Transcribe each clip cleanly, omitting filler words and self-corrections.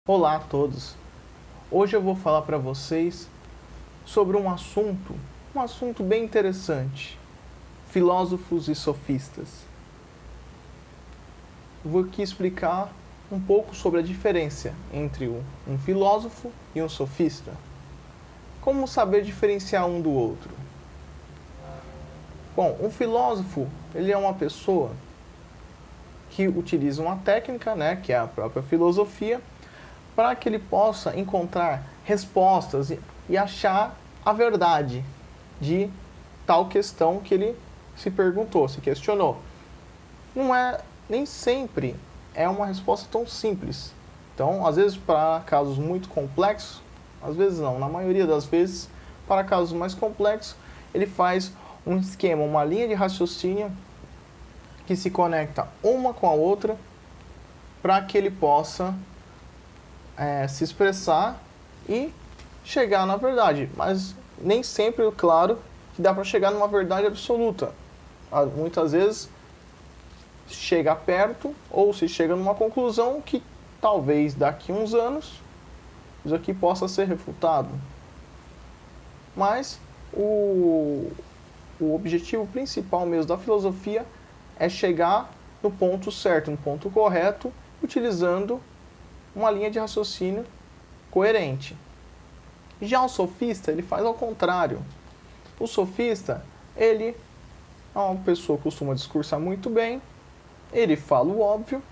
Olá a todos! Hoje eu vou falar para vocês sobre um assunto bem interessante: filósofos e sofistas. Eu vou aqui explicar um pouco sobre a diferença entre um filósofo e um sofista. Como saber diferenciar um do outro? Bom, um filósofo, ele é uma pessoa que utiliza uma técnica, que é a própria filosofia, para que ele possa encontrar respostas e achar a verdade de tal questão que ele se perguntou, se questionou. Nem sempre é uma resposta tão simples. Então, às vezes, para casos muito complexos, às vezes não, na maioria das vezes, para casos mais complexos, ele faz um esquema, uma linha de raciocínio que se conecta uma com a outra para que ele possa se expressar e chegar na verdade. Mas nem sempre, claro, que dá para chegar numa verdade absoluta. Muitas vezes chega perto ou se chega numa conclusão que talvez daqui a uns anos isso aqui possa ser refutado. Mas o objetivo principal mesmo da filosofia é chegar no ponto certo, no ponto correto, utilizando uma linha de raciocínio coerente. Já o sofista, ele faz ao contrário. O sofista, ele é uma pessoa que costuma discursar muito bem, ele fala o óbvio,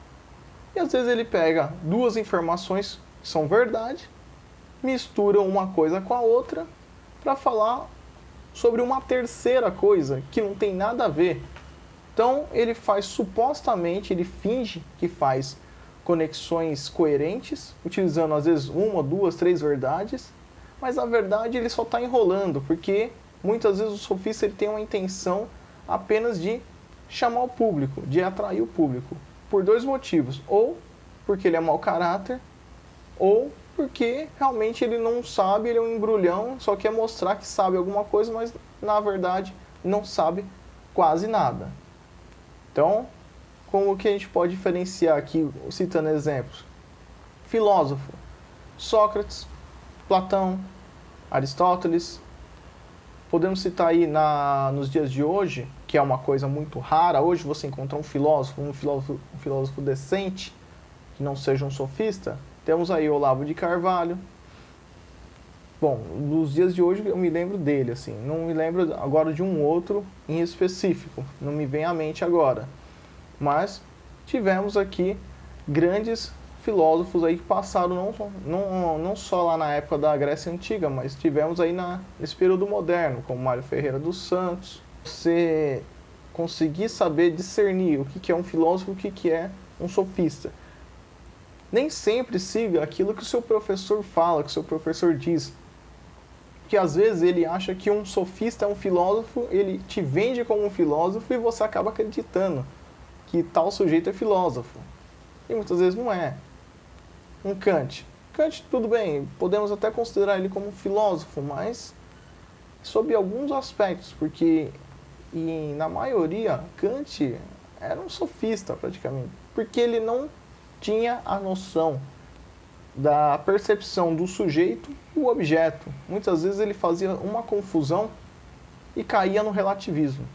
e às vezes ele pega duas informações que são verdade, mistura uma coisa com a outra para falar sobre uma terceira coisa que não tem nada a ver. Então ele faz supostamente, ele finge que faz conexões coerentes, utilizando às vezes uma, duas, três verdades, mas na verdade ele só está enrolando, porque muitas vezes o sofista ele tem uma intenção apenas de chamar o público, de atrair o público, por dois motivos: ou porque ele é mau caráter, ou porque realmente ele não sabe, ele é um embrulhão, só quer mostrar que sabe alguma coisa, mas na verdade não sabe quase nada. Então, como que a gente pode diferenciar aqui, citando exemplos? Filósofo: Sócrates, Platão, Aristóteles. Podemos citar aí nos dias de hoje, que é uma coisa muito rara. Hoje você encontra um filósofo decente, que não seja um sofista. Temos aí Olavo de Carvalho. Bom, nos dias de hoje eu me lembro dele, assim. Não me lembro agora de um outro em específico. Não me vem à mente agora. Mas tivemos aqui grandes filósofos aí que passaram não só lá na época da Grécia Antiga, mas tivemos aí nesse período moderno, como Mário Ferreira dos Santos. Você conseguir saber discernir o que é um filósofo e o que é um sofista. Nem sempre siga aquilo que o seu professor fala, que o seu professor diz. Porque às vezes ele acha que um sofista é um filósofo, ele te vende como um filósofo e você acaba acreditando que tal sujeito é filósofo. E muitas vezes não é. Um Kant. Kant, tudo bem, podemos até considerar ele como um filósofo, mas sob alguns aspectos, porque na maioria Kant era um sofista praticamente, porque ele não tinha a noção da percepção do sujeito e o objeto. Muitas vezes ele fazia uma confusão e caía no relativismo.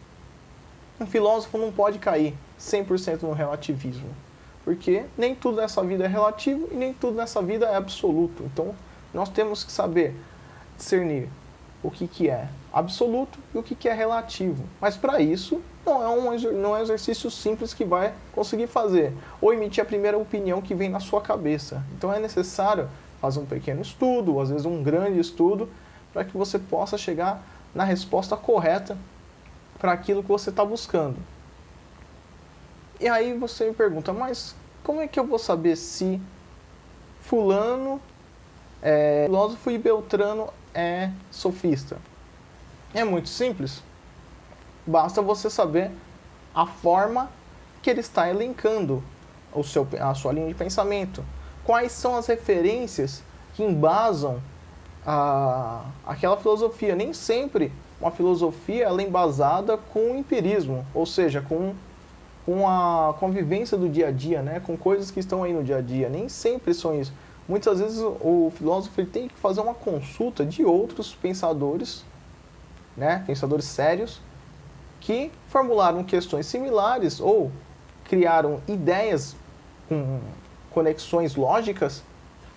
Um filósofo não pode cair 100% no relativismo, porque nem tudo nessa vida é relativo e nem tudo nessa vida é absoluto. Então, nós temos que saber discernir o que é absoluto e o que é relativo. Mas para isso, não é um exercício simples que vai conseguir fazer, ou emitir a primeira opinião que vem na sua cabeça. Então é necessário fazer um pequeno estudo, ou às vezes um grande estudo, para que você possa chegar na resposta correta para aquilo que você está buscando. E aí você me pergunta, mas como é que eu vou saber se fulano é filósofo e Beltrano é sofista? É muito simples. Basta você saber a forma que ele está elencando a sua linha de pensamento. Quais são as referências que embasam aquela filosofia. Nem sempre uma filosofia ela é embasada com o empirismo, ou seja, com a convivência do dia a dia, com coisas que estão aí no dia a dia. Nem sempre são isso. muitas vezes o filósofo ele tem que fazer uma consulta de outros pensadores, né, pensadores sérios, que formularam questões similares ou criaram ideias com conexões lógicas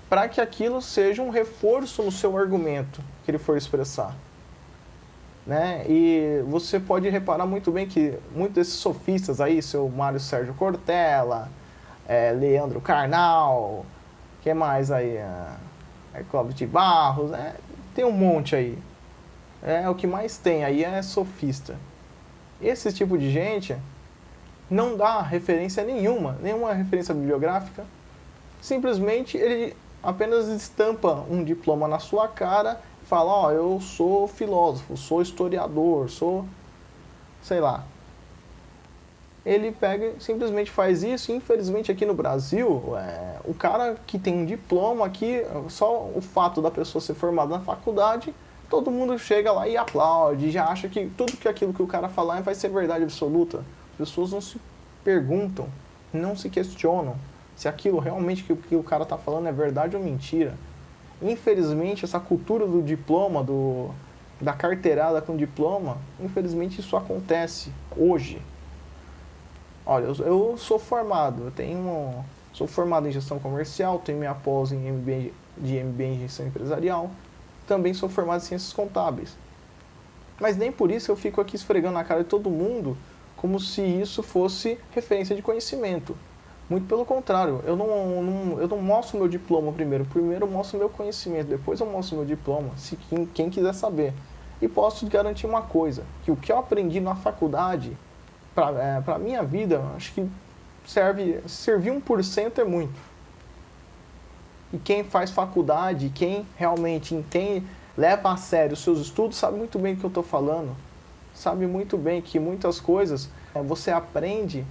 para que aquilo seja um reforço no seu argumento que ele for expressar. Né? E você pode reparar muito bem que muitos desses sofistas aí, seu Mário Sérgio Cortella, Leandro Carnal, que mais aí? Clóvis de Barros, tem um monte aí. O que mais tem aí é sofista. Esse tipo de gente não dá referência nenhuma referência bibliográfica. Simplesmente ele apenas estampa um diploma na sua cara e fala, ó, eu sou filósofo, sou historiador, sou, sei lá. Ele pega e simplesmente faz isso, e infelizmente aqui no Brasil, o cara que tem um diploma aqui, só o fato da pessoa ser formada na faculdade, todo mundo chega lá e aplaude, já acha que tudo que aquilo que o cara falar vai ser verdade absoluta. As pessoas não se perguntam, não se questionam se aquilo realmente que o cara está falando é verdade ou mentira. Infelizmente, essa cultura do diploma, da carteirada com diploma, infelizmente isso acontece hoje. Olha, eu sou formado, sou formado em gestão comercial, tenho minha pós em MBA em gestão empresarial, também sou formado em ciências contábeis. Mas nem por isso eu fico aqui esfregando na cara de todo mundo como se isso fosse referência de conhecimento. Muito pelo contrário, eu não mostro meu diploma primeiro eu mostro meu conhecimento, depois eu mostro meu diploma, se quem quiser saber. E posso garantir uma coisa, que o que eu aprendi na faculdade, para a minha vida, acho que servir 1% é muito. E quem faz faculdade, quem realmente entende, leva a sério os seus estudos, sabe muito bem do que eu estou falando. Sabe muito bem que muitas coisas você aprende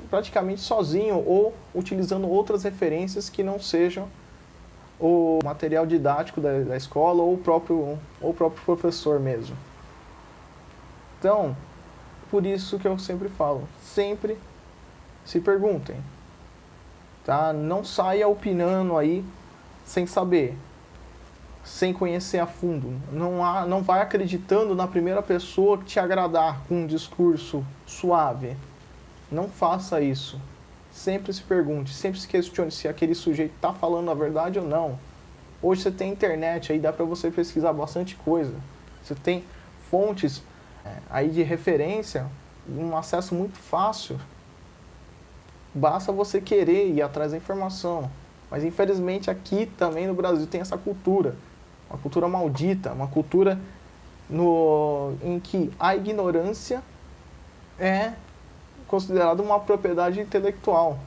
praticamente sozinho ou utilizando outras referências que não sejam o material didático da escola ou o próprio professor mesmo. Então, por isso que eu sempre falo, sempre se perguntem. Tá? Não saia opinando aí sem saber, sem conhecer a fundo. Não vai acreditando na primeira pessoa que te agradar com um discurso suave. Não faça isso. Sempre se pergunte, sempre se questione se aquele sujeito está falando a verdade ou não. Hoje você tem internet, aí dá para você pesquisar bastante coisa. Você tem fontes aí de referência, um acesso muito fácil. Basta você querer ir atrás da informação. Mas infelizmente aqui também no Brasil tem essa cultura. Uma cultura maldita, uma cultura em que a ignorância é considerada uma propriedade intelectual.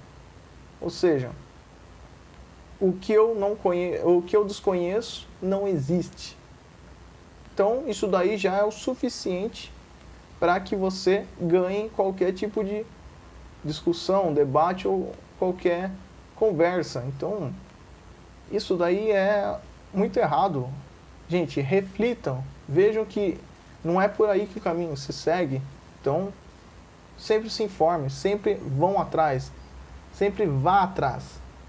Ou seja, o que eu desconheço não existe. Então, isso daí já é o suficiente para que você ganhe qualquer tipo de discussão, debate ou qualquer conversa. Então, isso daí é muito errado. Gente, reflitam, vejam que não é por aí que o caminho se segue. Então, sempre se informe, sempre vão atrás, sempre vá atrás,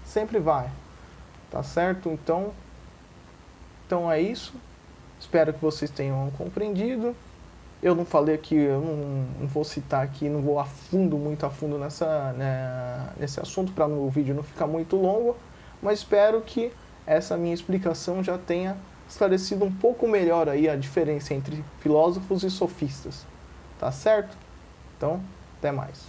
sempre vai. Tá certo? Então é isso. Espero que vocês tenham compreendido. Eu não falei aqui, eu não vou citar aqui, não vou muito a fundo nesse assunto para o vídeo não ficar muito longo, mas espero que essa minha explicação já tenha esclarecido um pouco melhor aí a diferença entre filósofos e sofistas. Tá certo? Então, até mais.